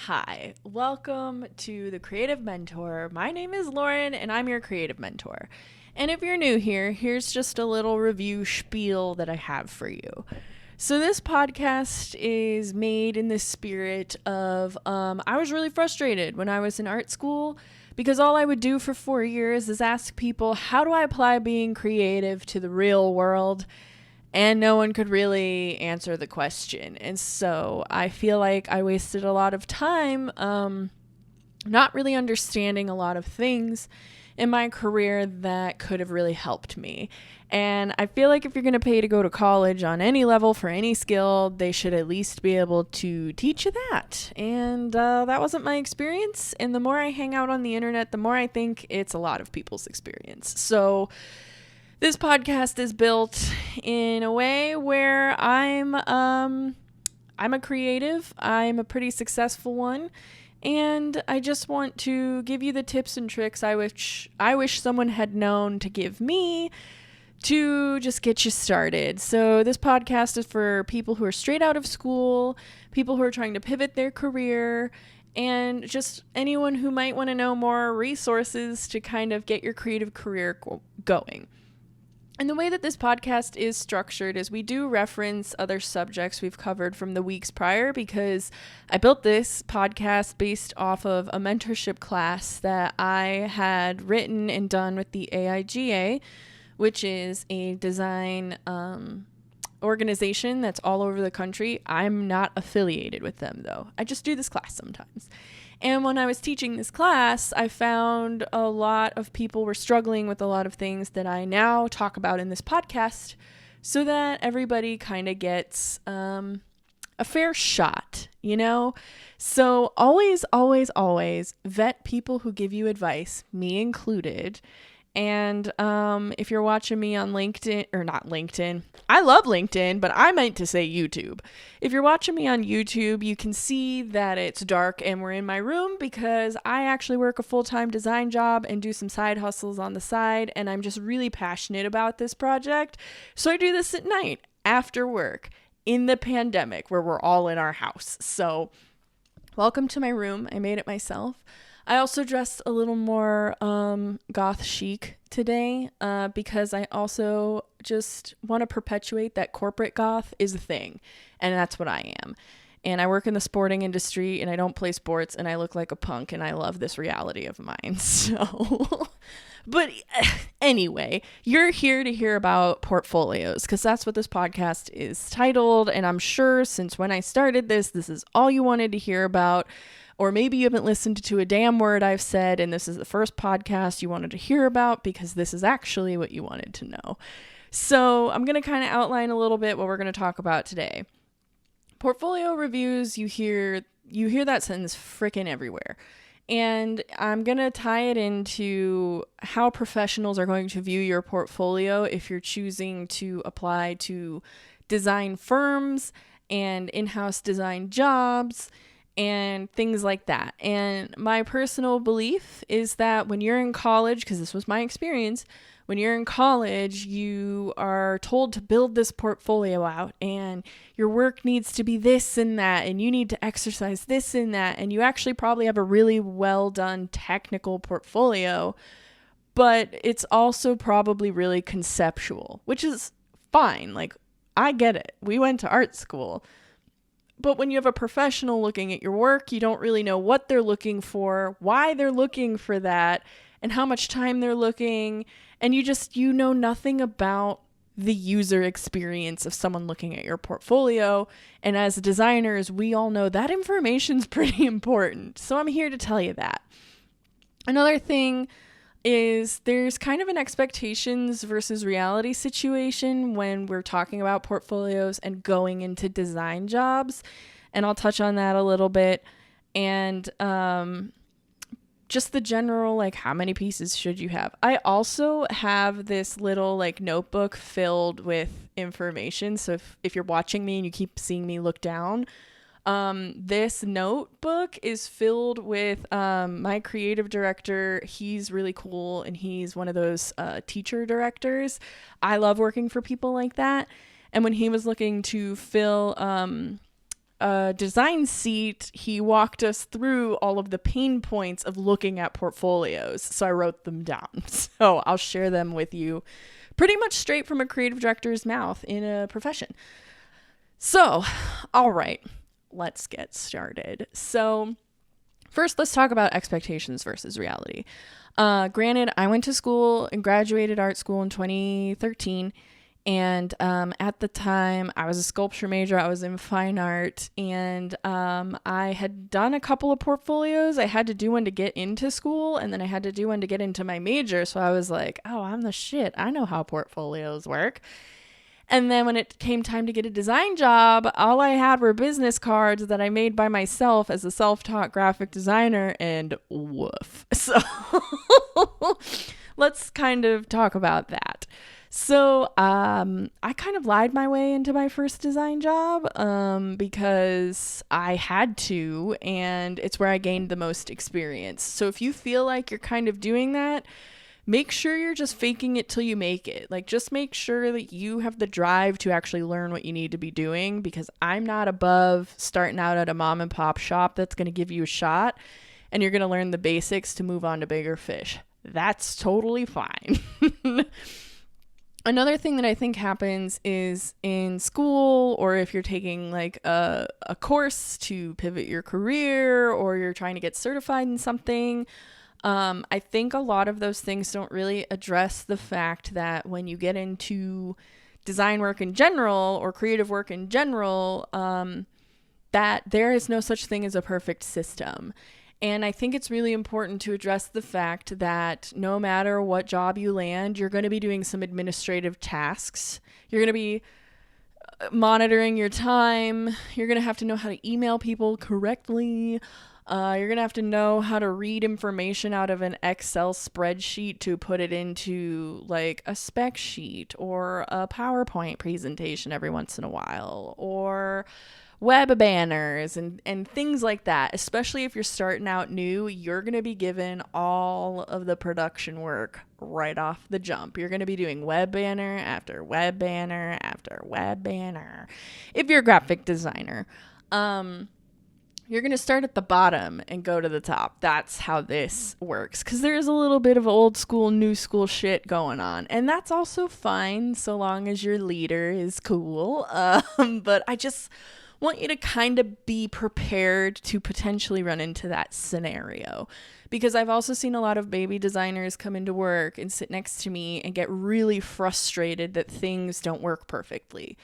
Hi, welcome to the Creative Mentor. My name is Lauren and I'm your Creative Mentor. And if you're new here, here's just a little review spiel that I have for you. So, this podcast is made in the spirit of I was really frustrated when I was in art school because all I would do for 4 years is ask people, how do I apply being creative to the real world? And no one could really answer the question. And so I feel like I wasted a lot of time not really understanding a lot of things in my career that could have really helped me. And I feel like if you're going to pay to go to college on any level for any skill, they should at least be able to teach you that. And that wasn't my experience. And the more I hang out on the internet, the more I think it's a lot of people's experience. So this podcast is built in a way where I'm a creative. I'm a pretty successful one, and I just want to give you the tips and tricks I wish someone had known to give me to just get you started. So this podcast is for people who are straight out of school, people who are trying to pivot their career, and just anyone who might want to know more resources to kind of get your creative career going. And the way that this podcast is structured is we do reference other subjects we've covered from the weeks prior, because I built this podcast based off of a mentorship class that I had written and done with the AIGA, which is a design organization that's all over the country. I'm not affiliated with them, though. I just do this class sometimes. And when I was teaching this class, I found a lot of people were struggling with a lot of things that I now talk about in this podcast, so that everybody kind of gets a fair shot, you know? So always, always, always vet people who give you advice, me included. And if you're watching me on LinkedIn, or not LinkedIn, I love LinkedIn, but I meant to say YouTube. If you're watching me on YouTube, you can see that it's dark and we're in my room because I actually work a full-time design job and do some side hustles on the side, and I'm just really passionate about this project. So I do this at night after work in the pandemic where we're all in our house. So welcome to my room. I made it myself. I also dressed a little more goth chic today because I also just want to perpetuate that corporate goth is a thing, and that's what I am. And I work in the sporting industry, and I don't play sports, and I look like a punk, and I love this reality of mine. So, but anyway, you're here to hear about portfolios because that's what this podcast is titled, and I'm sure since when I started this is all you wanted to hear about. Or maybe you haven't listened to a damn word I've said, and this is the first podcast you wanted to hear about because this is actually what you wanted to know. So I'm going to kind of outline a little bit what we're going to talk about today. Portfolio reviews, you hear that sentence freaking everywhere. And I'm going to tie it into how professionals are going to view your portfolio if you're choosing to apply to design firms and in-house design jobs and things like that. And my personal belief is that when you're in college, because this was my experience, when you're in college, you are told to build this portfolio out, and your work needs to be this and that, and you need to exercise this and that, and you actually probably have a really well done technical portfolio, but it's also probably really conceptual, which is fine. Like, I get it. We went to art school. But when you have a professional looking at your work, you don't really know what they're looking for, why they're looking for that, and how much time they're looking. And you know nothing about the user experience of someone looking at your portfolio. And as designers, we all know that information's pretty important. So I'm here to tell you that. Another thing is there's kind of an expectations versus reality situation when we're talking about portfolios and going into design jobs. And I'll touch on that a little bit. And just the general, like, how many pieces should you have? I also have this little, like, notebook filled with information. So if you're watching me and you keep seeing me look down, this notebook is filled with my creative director. He's really cool, and he's one of those teacher directors. I love working for people like that. And when he was looking to fill design seat, he walked us through all of the pain points of looking at portfolios. So I wrote them down. So I'll share them with you pretty much straight from a creative director's mouth in a profession. So, all right, let's get started. So first, let's talk about expectations versus reality. Granted, I went to school and graduated art school in 2013. And at the time, I was a sculpture major. I was in fine art. And I had done a couple of portfolios. I had to do one to get into school. And then I had to do one to get into my major. So I was like, oh, I'm the shit. I know how portfolios work. And then when it came time to get a design job, all I had were business cards that I made by myself as a self-taught graphic designer, and woof. So let's kind of talk about that. So I kind of lied my way into my first design job because I had to, and it's where I gained the most experience. So if you feel like you're kind of doing that, make sure you're just faking it till you make it. Like, just make sure that you have the drive to actually learn what you need to be doing, because I'm not above starting out at a mom and pop shop that's going to give you a shot and you're going to learn the basics to move on to bigger fish. That's totally fine. Another thing that I think happens is in school, or if you're taking like a course to pivot your career, or you're trying to get certified in something, I think a lot of those things don't really address the fact that when you get into design work in general or creative work in general, that there is no such thing as a perfect system. And I think it's really important to address the fact that no matter what job you land, you're going to be doing some administrative tasks. You're going to be monitoring your time. You're going to have to know how to email people correctly. You're going to have to know how to read information out of an Excel spreadsheet to put it into like a spec sheet or a PowerPoint presentation every once in a while, or web banners and things like that. Especially if you're starting out new, you're going to be given all of the production work right off the jump. You're going to be doing web banner after web banner after web banner. If you're a graphic designer, you're going to start at the bottom and go to the top. That's how this works, because there's a little bit of old school, new school shit going on. And that's also fine so long as your leader is cool. But I just want you to kind of be prepared to potentially run into that scenario, because I've also seen a lot of baby designers come into work and sit next to me and get really frustrated that things don't work perfectly.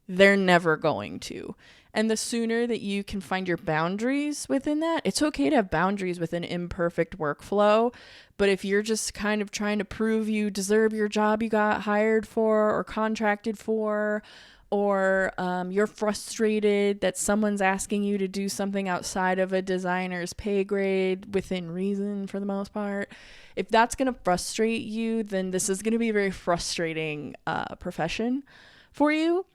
They're never going to. And the sooner that you can find your boundaries within that, it's okay to have boundaries with an imperfect workflow. But if you're just kind of trying to prove you deserve your job you got hired for or contracted for, or you're frustrated that someone's asking you to do something outside of a designer's pay grade within reason for the most part, if that's going to frustrate you, then this is going to be a very frustrating profession for you.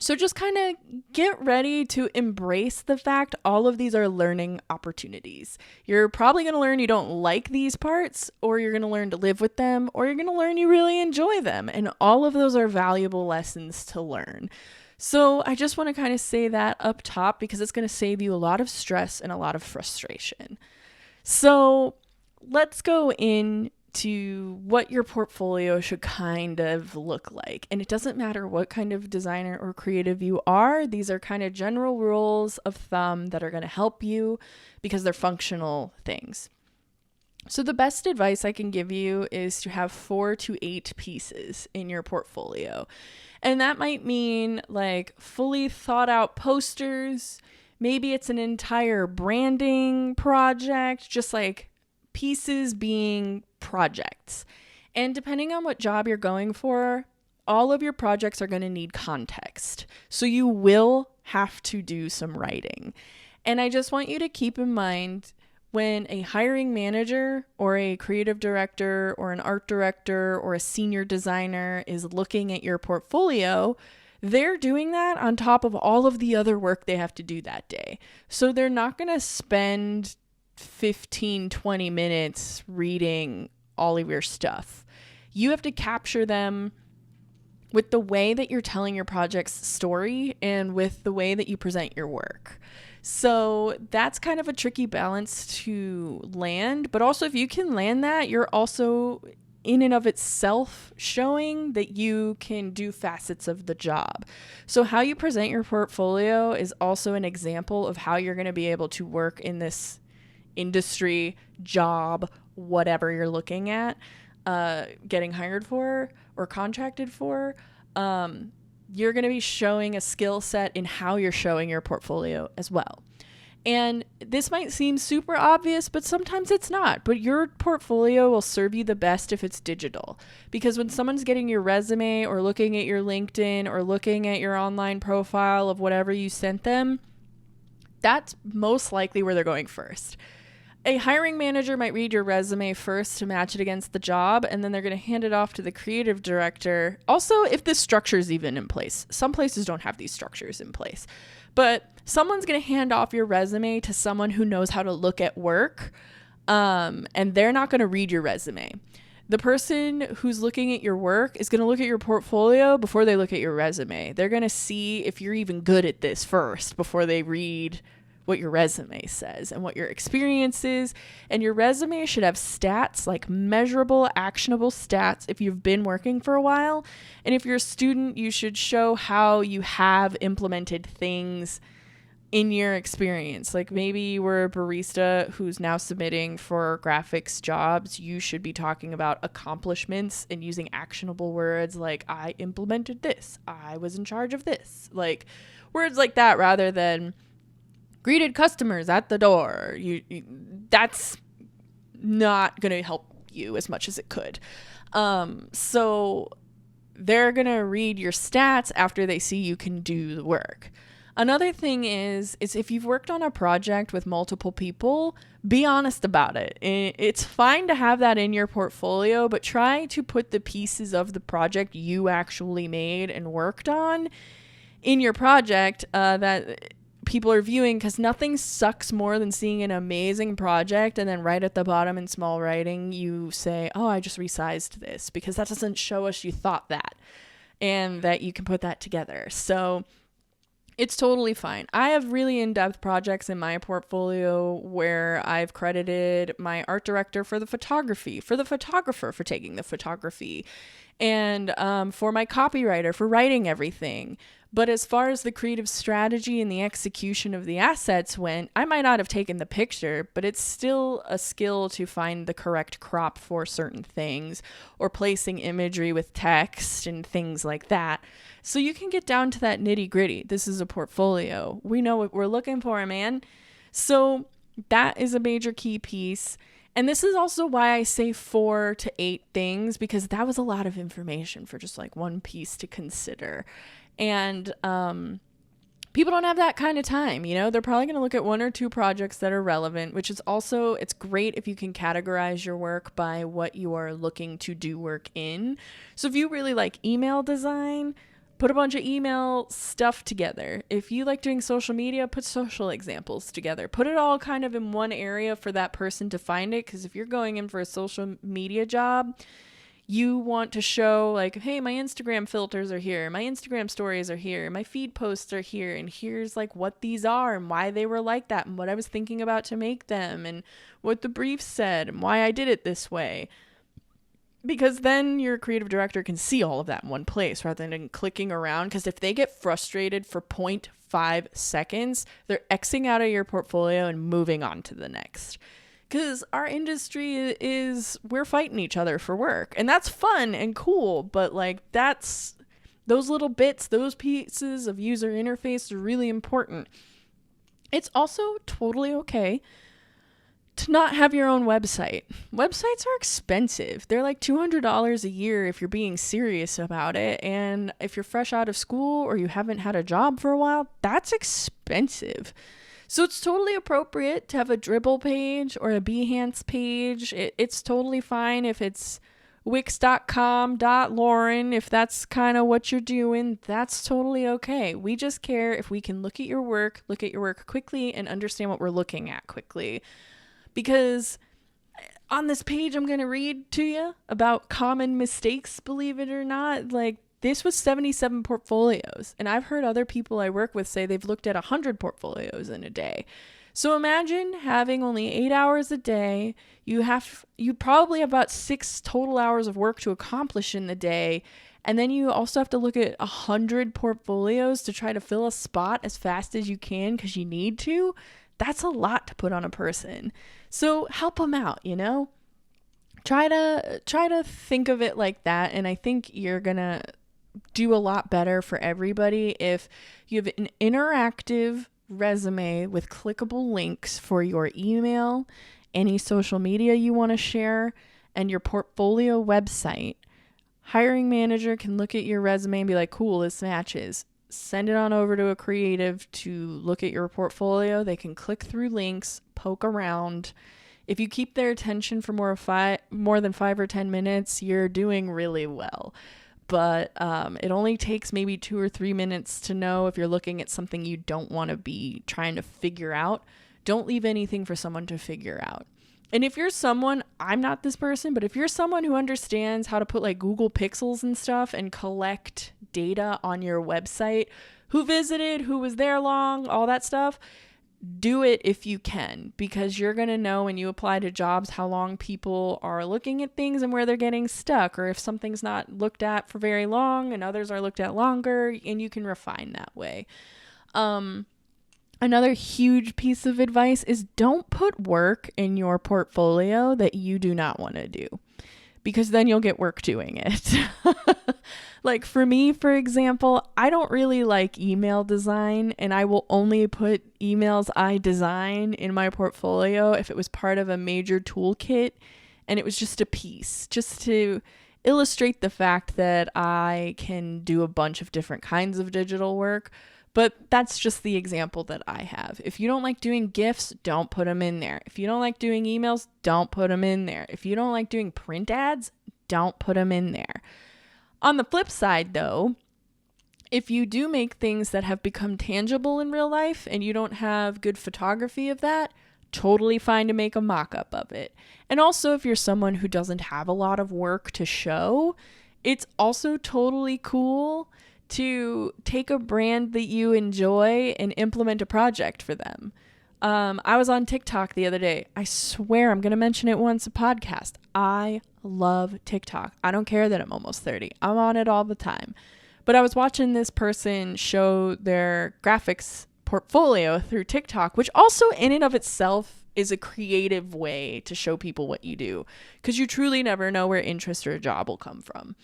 So just kind of get ready to embrace the fact all of these are learning opportunities. You're probably going to learn you don't like these parts, or you're going to learn to live with them, or you're going to learn you really enjoy them. And all of those are valuable lessons to learn. So I just want to kind of say that up top, because it's going to save you a lot of stress and a lot of frustration. So let's go into what your portfolio should kind of look like. And it doesn't matter what kind of designer or creative you are. These are kind of general rules of thumb that are going to help you because they're functional things. So the best advice I can give you is to have 4 to 8 pieces in your portfolio. And that might mean like fully thought out posters. Maybe it's an entire branding project, just like pieces being projects. And depending on what job you're going for, all of your projects are going to need context. So you will have to do some writing. And I just want you to keep in mind, when a hiring manager or a creative director or an art director or a senior designer is looking at your portfolio, they're doing that on top of all of the other work they have to do that day. So they're not going to spend 15-20 minutes reading all of your stuff. You have to capture them with the way that you're telling your project's story and with the way that you present your work. So that's kind of a tricky balance to land. But also, if you can land that, you're also in and of itself showing that you can do facets of the job. So how you present your portfolio is also an example of how you're going to be able to work in this industry, job, whatever you're looking at, getting hired for or contracted for. You're going to be showing a skill set in how you're showing your portfolio as well. And this might seem super obvious, but sometimes it's not. But your portfolio will serve you the best if it's digital. Because when someone's getting your resume or looking at your LinkedIn or looking at your online profile of whatever you sent them, that's most likely where they're going first. A hiring manager might read your resume first to match it against the job, and then they're going to hand it off to the creative director. Also, if this structure is even in place. Some places don't have these structures in place. But someone's going to hand off your resume to someone who knows how to look at work, and they're not going to read your resume. The person who's looking at your work is going to look at your portfolio before they look at your resume. They're going to see if you're even good at this first before they read what your resume says and what your experience is. And your resume should have stats, like measurable, actionable stats if you've been working for a while. And if you're a student, you should show how you have implemented things in your experience. Like maybe you were a barista who's now submitting for graphics jobs. You should be talking about accomplishments and using actionable words like, I implemented this, I was in charge of this, like words like that, rather than greeted customers at the door. That's not going to help you as much as it could. So they're going to read your stats after they see you can do the work. Another thing is if you've worked on a project with multiple people, be honest about it. It's fine to have that in your portfolio, but try to put the pieces of the project you actually made and worked on in your project that people are viewing, because nothing sucks more than seeing an amazing project and then right at the bottom in small writing you say, oh, I just resized this, because that doesn't show us you thought that and that you can put that together. So it's totally fine. I have really in-depth projects in my portfolio where I've credited my art director for the photography, for the photographer for taking the photography, and for my copywriter for writing everything. But as far as the creative strategy and the execution of the assets went, I might not have taken the picture, but it's still a skill to find the correct crop for certain things, or placing imagery with text and things like that. So you can get down to that nitty gritty. This is a portfolio. We know what we're looking for, man. So that is a major key piece. And this is also why I say 4 to 8 things, because that was a lot of information for just like one piece to consider. And people don't have that kind of time, you know? They're probably going to look at 1 or 2 projects that are relevant, which is also, it's great if you can categorize your work by what you are looking to do work in. So if you really like email design, put a bunch of email stuff together. If you like doing social media, put social examples together. Put it all kind of in one area for that person to find it, because if you're going in for a social media job, you want to show like, hey, my Instagram filters are here, my Instagram stories are here, my feed posts are here, and here's like what these are and why they were like that and what I was thinking about to make them and what the brief said and why I did it this way. Because then your creative director can see all of that in one place rather than clicking around. Because if they get frustrated for 0.5 seconds, they're Xing out of your portfolio and moving on to the next. Because our industry we're fighting each other for work. And that's fun and cool. But like those little bits, those pieces of user interface are really important. It's also totally okay to not have your own website. Websites are expensive. They're like $200 a year if you're being serious about it. And if you're fresh out of school or you haven't had a job for a while, that's expensive. So it's totally appropriate to have a Dribbble page or a Behance page. It's totally fine if it's wix.com.lauren. If that's kind of what you're doing, that's totally okay. We just care if we can look at your work quickly and understand what we're looking at quickly. Because on this page I'm going to read to you about common mistakes, believe it or not. Like, this was 77 portfolios. And I've heard other people I work with say they've looked at 100 portfolios in a day. So imagine having only 8 hours a day. You probably have about 6 total hours of work to accomplish in the day. And then you also have to look at 100 portfolios to try to fill a spot as fast as you can because you need to. That's a lot to put on a person. So help them out, you know? Try to think of it like that. And I think you're going to do a lot better for everybody if you have an interactive resume with clickable links for your email, any social media you want to share, and your portfolio website. Hiring manager can look at your resume and be like, cool, this matches. Send it on over to a creative to look at your portfolio. They can click through links, poke around. If you keep their attention for more than 5 or 10 minutes, you're doing really well. But it only takes maybe 2 or 3 minutes to know if you're looking at something you don't want to be trying to figure out. Don't leave anything for someone to figure out. And if you're someone, I'm not this person, but if you're someone who understands how to put like Google Pixels and stuff and collect data on your website, who visited, who was there long, all that stuff, do it if you can, because you're going to know when you apply to jobs how long people are looking at things and where they're getting stuck, or if something's not looked at for very long and others are looked at longer, and you can refine that way. Another huge piece of advice is don't put work in your portfolio that you do not want to do, because then you'll get work doing it. Like for me, for example, I don't really like email design, and I will only put emails I design in my portfolio if it was part of a major toolkit and it was just a piece, just to illustrate the fact that I can do a bunch of different kinds of digital work. But that's just the example that I have. If you don't like doing GIFs, don't put them in there. If you don't like doing emails, don't put them in there. If you don't like doing print ads, don't put them in there. On the flip side, though, if you do make things that have become tangible in real life and you don't have good photography of that, totally fine to make a mock-up of it. And also, if you're someone who doesn't have a lot of work to show, it's also totally cool to take a brand that you enjoy and implement a project for them. I was on TikTok the other day. I swear I'm going to mention it once a podcast. I love TikTok. I don't care that I'm almost 30. I'm on it all the time. But I was watching this person show their graphics portfolio through TikTok, which also in and of itself is a creative way to show people what you do, because you truly never know where interest or a job will come from.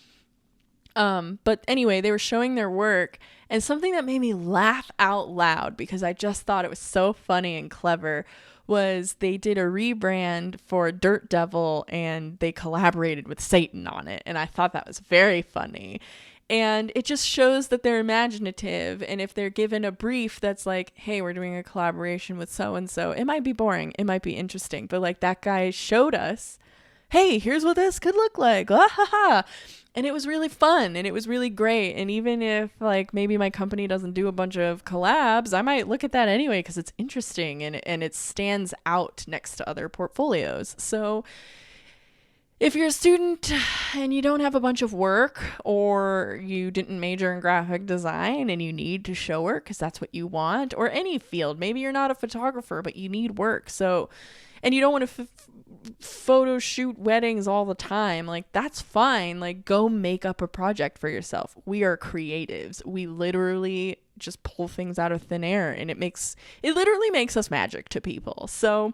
But anyway, they were showing their work, and something that made me laugh out loud because I just thought it was so funny and clever was they did a rebrand for Dirt Devil and they collaborated with Satan on it. And I thought that was very funny. And it just shows that they're imaginative. And if they're given a brief that's like, hey, we're doing a collaboration with so-and-so, it might be boring. It might be interesting. But like that guy showed us, hey, here's what this could look like. Ah, ha, ha. And it was really fun and it was really great. And even if like maybe my company doesn't do a bunch of collabs, I might look at that anyway because it's interesting and it stands out next to other portfolios. So if you're a student and you don't have a bunch of work, or you didn't major in graphic design and you need to show work because that's what you want, or any field, maybe you're not a photographer but you need work, so, and you don't want to photo shoot weddings all the time, like that's fine. Like go make up a project for yourself. We are creatives. We literally just pull things out of thin air, and it literally makes us magic to people. So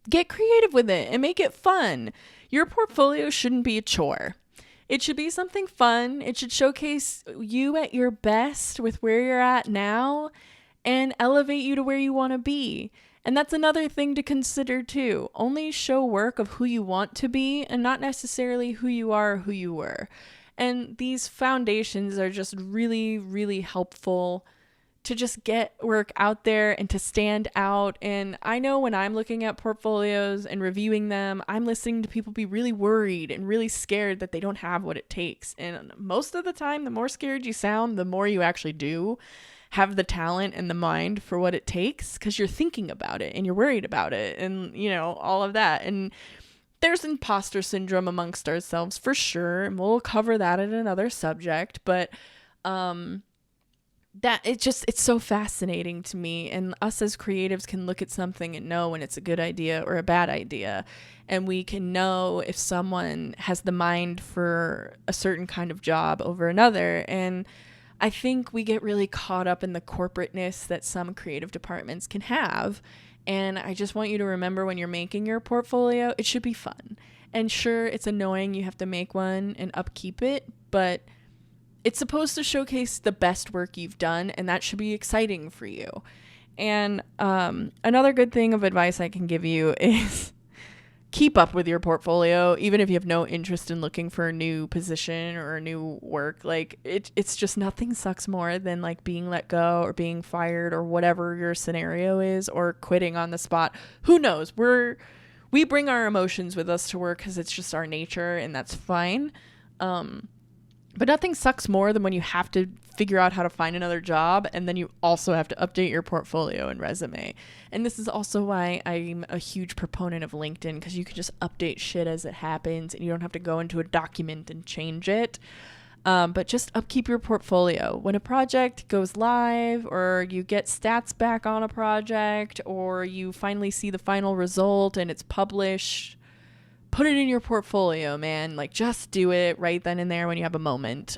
get creative with it and make it fun. Your portfolio shouldn't be a chore. It should be something fun. It should showcase you at your best with where you're at now and elevate you to where you want to be. And that's another thing to consider too. Only show work of who you want to be and not necessarily who you are or who you were. And these foundations are just really, really helpful to just get work out there and to stand out. And I know when I'm looking at portfolios and reviewing them, I'm listening to people be really worried and really scared that they don't have what it takes. And most of the time, the more scared you sound, the more you actually do have the talent and the mind for what it takes, because you're thinking about it and you're worried about it and, you know, all of that. And there's imposter syndrome amongst ourselves for sure, and we'll cover that in another subject, but that it's so fascinating to me, and us as creatives can look at something and know when it's a good idea or a bad idea, and we can know if someone has the mind for a certain kind of job over another. And I think we get really caught up in the corporateness that some creative departments can have. And I just want you to remember, when you're making your portfolio, it should be fun. And sure, it's annoying you have to make one and upkeep it, but it's supposed to showcase the best work you've done, and that should be exciting for you. And another good thing of advice I can give you is keep up with your portfolio, even if you have no interest in looking for a new position or a new work. Like it's just, nothing sucks more than like being let go or being fired or whatever your scenario is, or quitting on the spot. Who knows? We bring our emotions with us to work because it's just our nature, and that's fine. But nothing sucks more than when you have to figure out how to find another job, and then you also have to update your portfolio and resume. And this is also why I'm a huge proponent of LinkedIn, because you can just update shit as it happens, and you don't have to go into a document and change it. But just upkeep your portfolio. When a project goes live, or you get stats back on a project, or you finally see the final result and it's published, put it in your portfolio, man. Like, just do it right then and there when you have a moment.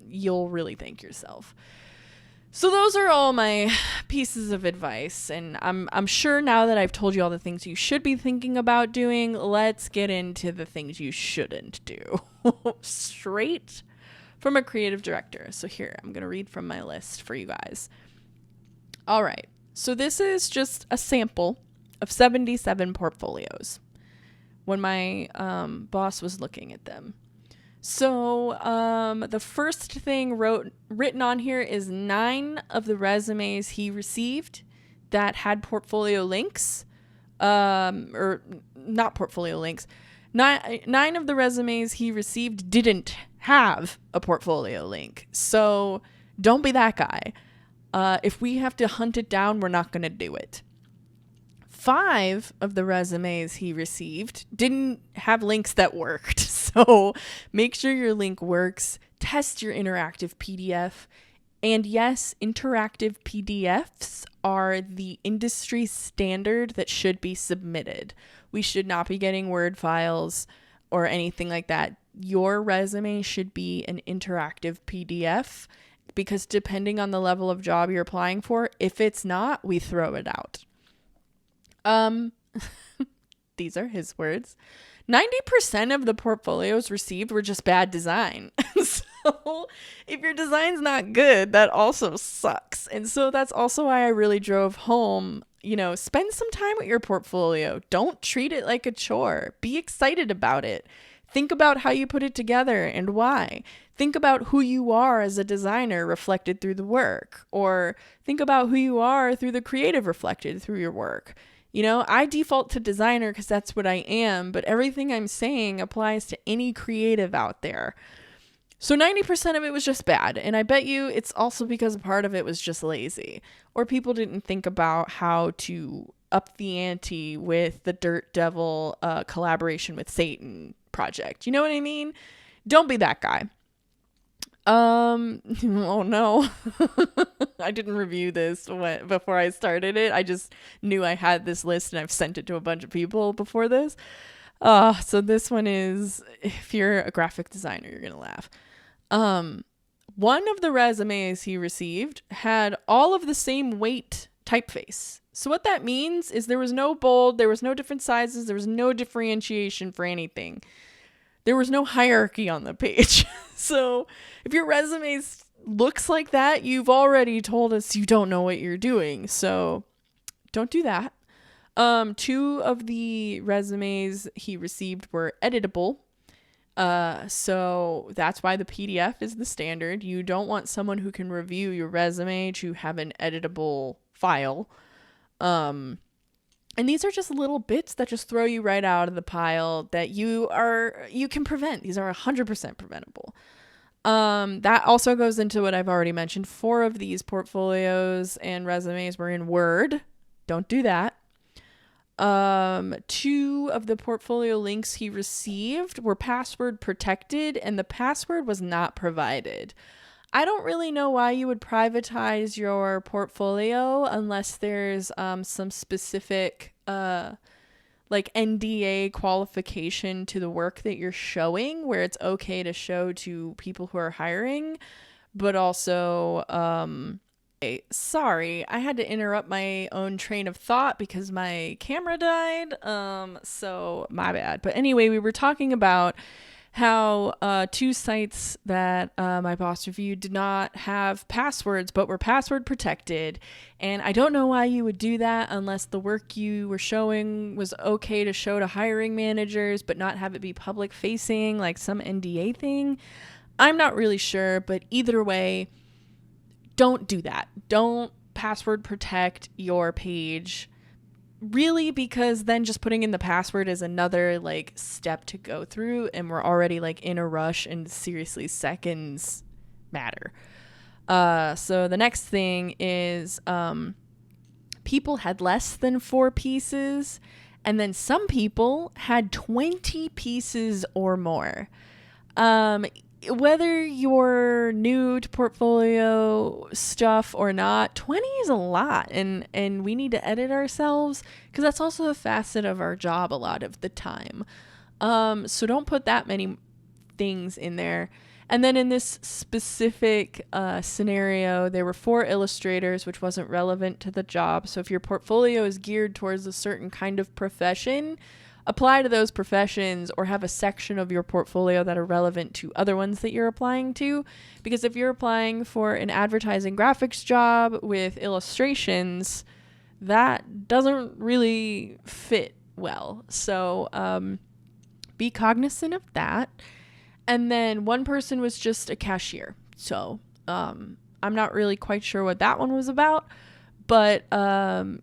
You'll really thank yourself. So those are all my pieces of advice. And I'm sure now that I've told you all the things you should be thinking about doing, let's get into the things you shouldn't do. Straight from a creative director. So here, I'm going to read from my list for you guys. All right. So this is just a sample of 77 portfolios when my boss was looking at them. So the first thing written on here is 9 of the resumes he received that had portfolio links, or not portfolio links. 9 of the resumes he received didn't have a portfolio link. So don't be that guy. If we have to hunt it down, we're not going to do it. 5 of the resumes he received didn't have links that worked. So make sure your link works. Test your interactive PDF. And yes, interactive PDFs are the industry standard that should be submitted. We should not be getting Word files or anything like that. Your resume should be an interactive PDF, because depending on the level of job you're applying for, if it's not, we throw it out. These are his words. 90% of the portfolios received were just bad design. So if your design's not good, that also sucks. And so that's also why I really drove home, spend some time with your portfolio. Don't treat it like a chore. Be excited about it. Think about how you put it together and why. Think about who you are as a designer reflected through the work, or think about who you are through the creative reflected through your work. I default to designer because that's what I am, but everything I'm saying applies to any creative out there. So 90% of it was just bad. And I bet you it's also because part of it was just lazy, or people didn't think about how to up the ante with the Dirt Devil collaboration with Satan project. You know what I mean? Don't be that guy. Oh no. I didn't review this before I started it. I just knew I had this list and I've sent it to a bunch of people before this. So this one is, if you're a graphic designer, you're going to laugh. One of the resumes he received had all of the same weight typeface. So what that means is there was no bold, there was no different sizes, there was no differentiation for anything. There was no hierarchy on the page. So if your resume looks like that, you've already told us you don't know what you're doing. So don't do that. 2 of the resumes he received were editable. So that's why the PDF is the standard. You don't want someone who can review your resume to have an editable file. And these are just little bits that just throw you right out of the pile that you can prevent. These are 100% preventable. That also goes into what I've already mentioned. 4 of these portfolios and resumes were in Word. Don't do that. Two of the portfolio links he received were password protected, and the password was not provided. I don't really know why you would privatize your portfolio unless there's some specific like NDA qualification to the work that you're showing, where it's okay to show to people who are hiring, but also sorry, I had to interrupt my own train of thought because my camera died. So my bad. But anyway, we were talking about how two sites that my boss reviewed did not have passwords but were password protected. And I don't know why you would do that unless the work you were showing was okay to show to hiring managers but not have it be public facing, like some NDA thing. I'm not really sure, but either way, don't do that. Don't password protect your page, really, because then just putting in the password is another like step to go through, and we're already like in a rush, and seriously, seconds matter. So the next thing is people had less than 4 pieces, and then some people had 20 pieces or more. Whether you're new to portfolio stuff or not, 20 is a lot, and we need to edit ourselves because that's also a facet of our job a lot of the time. So don't put that many things in there. And then in this specific scenario, there were 4 illustrators, which wasn't relevant to the job. So if your portfolio is geared towards a certain kind of profession, apply to those professions or have a section of your portfolio that are relevant to other ones that you're applying to. Because if you're applying for an advertising graphics job with illustrations, that doesn't really fit well. So be cognizant of that. And then one person was just a cashier. So I'm not really quite sure what that one was about. But,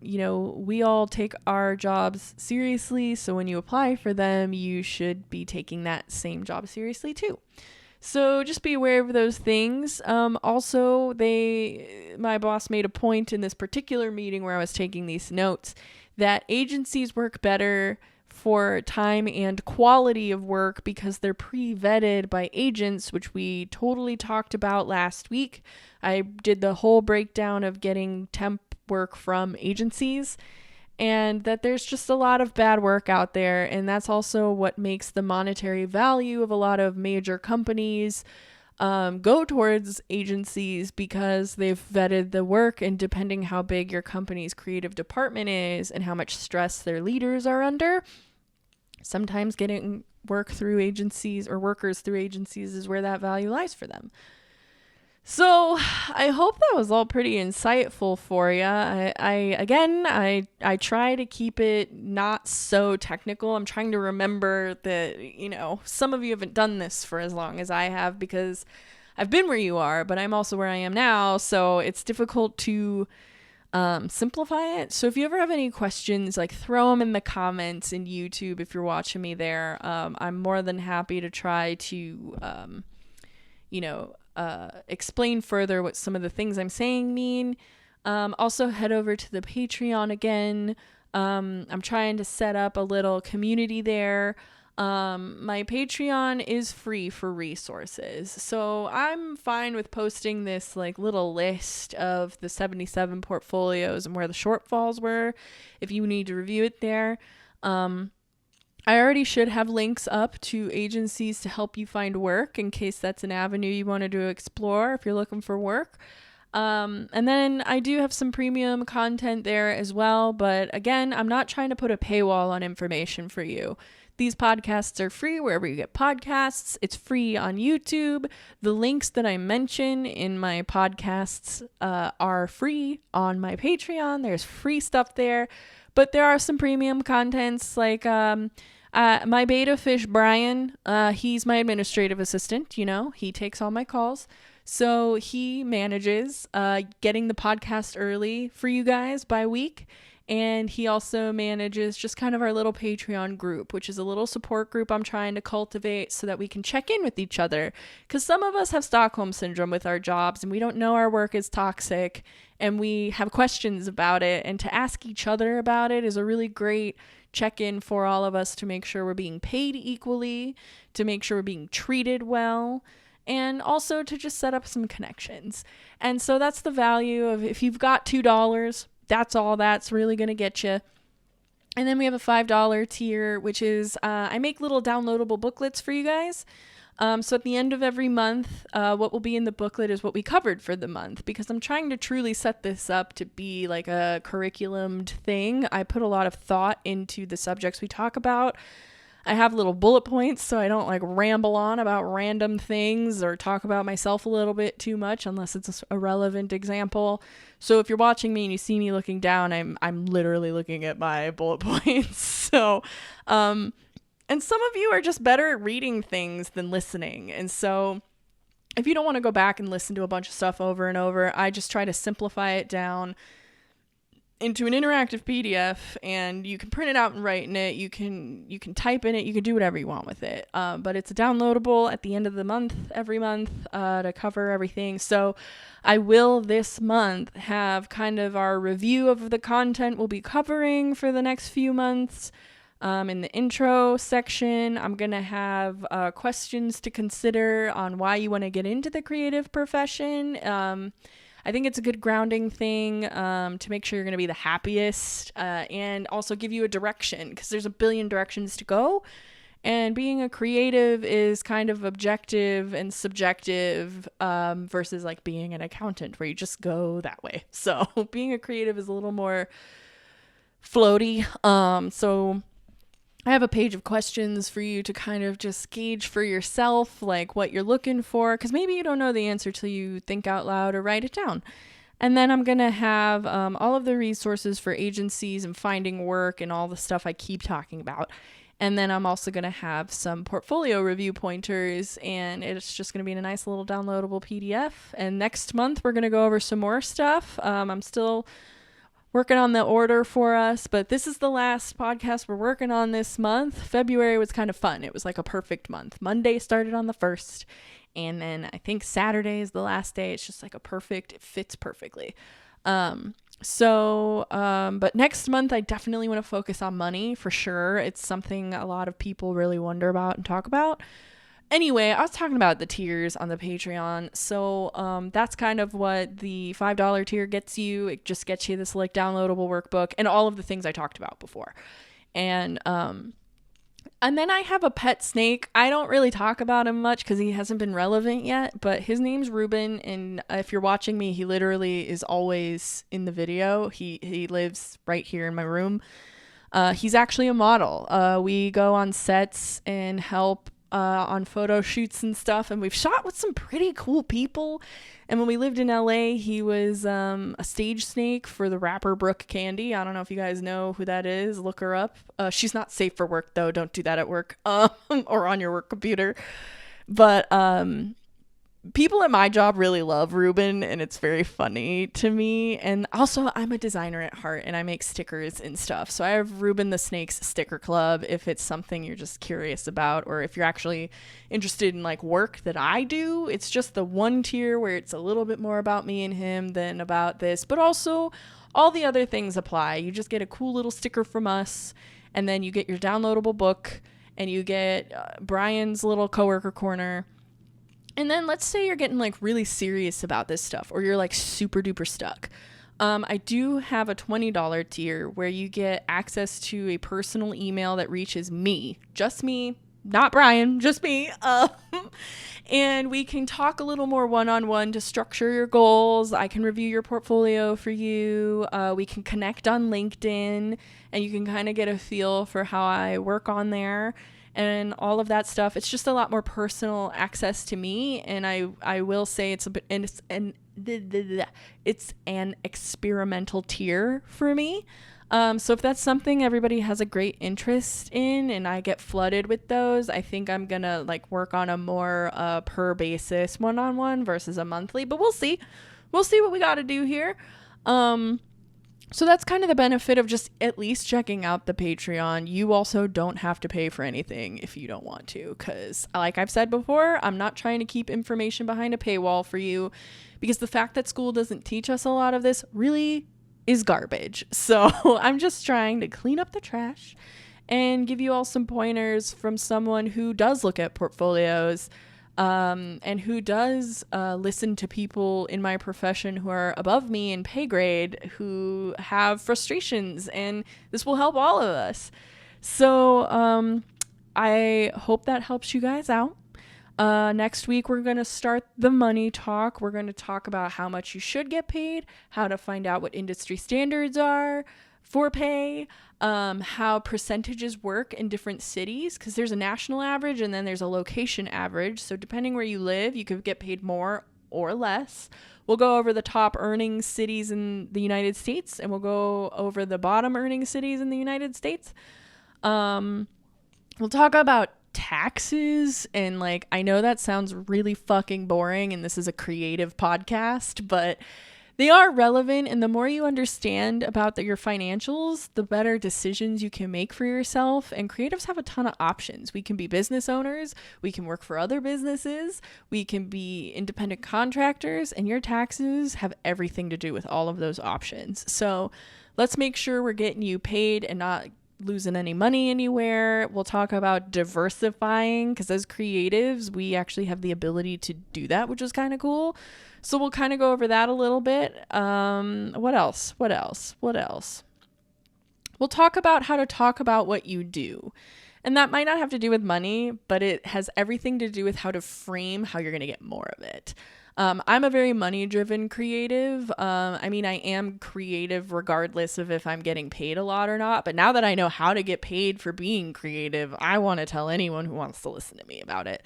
we all take our jobs seriously. So when you apply for them, you should be taking that same job seriously too. So just be aware of those things. Also, my boss made a point in this particular meeting where I was taking these notes that agencies work better for time and quality of work because they're pre-vetted by agents, which we totally talked about last week. I did the whole breakdown of getting temp work from agencies, and that there's just a lot of bad work out there, and that's also what makes the monetary value of a lot of major companies go towards agencies, because they've vetted the work, and depending how big your company's creative department is and how much stress their leaders are under, sometimes getting work through agencies or workers through agencies is where that value lies for them. So I hope that was all pretty insightful for you. I try to keep it not so technical. I'm trying to remember that, some of you haven't done this for as long as I have, because I've been where you are, but I'm also where I am now. So it's difficult to simplify it. So if you ever have any questions, like throw them in the comments in YouTube if you're watching me there. I'm more than happy to try to, explain further what some of the things I'm saying mean. Also head over to the Patreon again. I'm trying to set up a little community there. My Patreon is free for resources, so I'm fine with posting this like little list of the 77 portfolios and where the shortfalls were if you need to review it there. I already should have links up to agencies to help you find work in case that's an avenue you wanted to explore if you're looking for work. And then I do have some premium content there as well. But again, I'm not trying to put a paywall on information for you. These podcasts are free wherever you get podcasts. It's free on YouTube. The links that I mention in my podcasts are free on my Patreon. There's free stuff there. But there are some premium contents like my beta fish, Brian. He's my administrative assistant. He takes all my calls. So he manages getting the podcast early for you guys by week. And he also manages just kind of our little Patreon group, which is a little support group I'm trying to cultivate so that we can check in with each other. Because some of us have Stockholm Syndrome with our jobs and we don't know our work is toxic and we have questions about it. And to ask each other about it is a really great check-in for all of us to make sure we're being paid equally, to make sure we're being treated well, and also to just set up some connections. And so that's the value of, if you've got $2, that's all that's really going to get you. And then we have a $5 tier, which is I make little downloadable booklets for you guys. So at the end of every month, what will be in the booklet is what we covered for the month, because I'm trying to truly set this up to be like a curriculumed thing. I put a lot of thought into the subjects we talk about. I have little bullet points so I don't like ramble on about random things or talk about myself a little bit too much unless it's a relevant example. So if you're watching me and you see me looking down, I'm literally looking at my bullet points. So, and some of you are just better at reading things than listening. And so if you don't want to go back and listen to a bunch of stuff over and over, I just try to simplify it down into an interactive PDF, and you can print it out and write in it. You can type in it. You can do whatever you want with it. But it's downloadable at the end of the month, every month, to cover everything. So I will this month have kind of our review of the content we'll be covering for the next few months. In the intro section, I'm going to have questions to consider on why you want to get into the creative profession. I think it's a good grounding thing to make sure you're going to be the happiest and also give you a direction, because there's a billion directions to go. And being a creative is kind of objective and subjective versus like being an accountant where you just go that way. So being a creative is a little more floaty. So I have a page of questions for you to kind of just gauge for yourself, like what you're looking for, because maybe you don't know the answer till you think out loud or write it down. And then I'm going to have all of the resources for agencies and finding work and all the stuff I keep talking about. And then I'm also going to have some portfolio review pointers, and it's just going to be in a nice little downloadable PDF. And next month, we're going to go over some more stuff. I'm still working on the order for us, but this is the last podcast we're working on this month. February was kind of fun. It was like a perfect month. Monday started on the 1st, and then I think Saturday is the last day. It's just like it fits perfectly. But next month I definitely want to focus on money for sure. It's something a lot of people really wonder about and talk about. Anyway, I was talking about the tiers on the Patreon. So that's kind of what the $5 tier gets you. It just gets you this like downloadable workbook and all of the things I talked about before. And then I have a pet snake. I don't really talk about him much because he hasn't been relevant yet, but his name's Ruben. And if you're watching me, he literally is always in the video. He lives right here in my room. He's actually a model. We go on sets and help on photo shoots and stuff, and we've shot with some pretty cool people. And when we lived in LA, he was a stage snake for the rapper Brooke Candy. I don't know if you guys know who that is. Look her up. She's not safe for work though. Don't do that at work or on your work computer. But people at my job really love Ruben, and it's very funny to me. And also, I'm a designer at heart, and I make stickers and stuff. So I have Ruben the Snake's Sticker Club if it's something you're just curious about, or if you're actually interested in like work that I do. It's just the one tier where it's a little bit more about me and him than about this, but also all the other things apply. You just get a cool little sticker from us, and then you get your downloadable book, and you get Brian's little coworker corner. And then let's say you're getting like really serious about this stuff, or you're like super duper stuck. I do have a $20 tier where you get access to a personal email that reaches me, just me, not Brian, just me. And we can talk a little more one-on-one to structure your goals. I can review your portfolio for you. We can connect on LinkedIn, and you can kind of get a feel for how I work on there. And all of that stuff. It's just a lot more personal access to me, and I will say it's an experimental tier for me. So if that's something everybody has a great interest in, and I get flooded with those, I think I'm gonna like work on a more per basis one-on-one versus a monthly. But we'll see what we got to do here. So that's kind of the benefit of just at least checking out the Patreon. You also don't have to pay for anything if you don't want to, because like I've said before, I'm not trying to keep information behind a paywall for you, because the fact that school doesn't teach us a lot of this really is garbage. So I'm just trying to clean up the trash and give you all some pointers from someone who does look at portfolios, and who does listen to people in my profession who are above me in pay grade, who have frustrations, and this will help all of us. So I hope that helps you guys out. Next week, we're going to start the money talk. We're going to talk about how much you should get paid, how to find out what industry standards are for pay, how percentages work in different cities, because there's a national average and then there's a location average. So depending where you live, you could get paid more or less. We'll go over the top earning cities in the United States, and we'll go over the bottom earning cities in the United States. We'll talk about taxes, and like, I know that sounds really fucking boring and this is a creative podcast, but they are relevant, and the more you understand about your financials, the better decisions you can make for yourself. And creatives have a ton of options. We can be business owners, we can work for other businesses, we can be independent contractors, and your taxes have everything to do with all of those options. So let's make sure we're getting you paid and not losing any money anywhere. We'll talk about diversifying, because as creatives, we actually have the ability to do that, which is kind of cool. So we'll kind of go over that a little bit. What else? We'll talk about how to talk about what you do. And that might not have to do with money, but it has everything to do with how to frame how you're going to get more of it. I'm a very money-driven creative. I am creative regardless of if I'm getting paid a lot or not. But now that I know how to get paid for being creative, I want to tell anyone who wants to listen to me about it.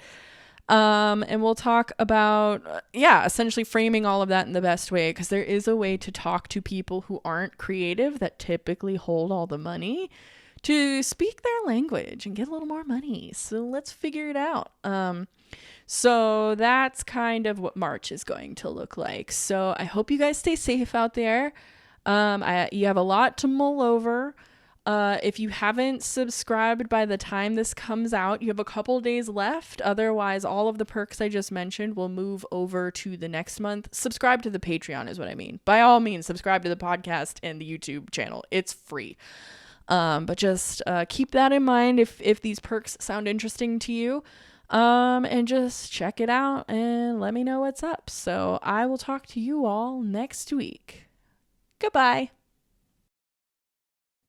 And we'll talk about, essentially framing all of that in the best way, because there is a way to talk to people who aren't creative that typically hold all the money to speak their language and get a little more money. So let's figure it out. So that's kind of what March is going to look like. So I hope you guys stay safe out there. You have a lot to mull over. If you haven't subscribed by the time this comes out, you have a couple days left. Otherwise, all of the perks I just mentioned will move over to the next month. Subscribe to the Patreon is what I mean. By all means, subscribe to the podcast and the YouTube channel. It's free. But just keep that in mind if these perks sound interesting to you. And just check it out and let me know what's up. So I will talk to you all next week. Goodbye.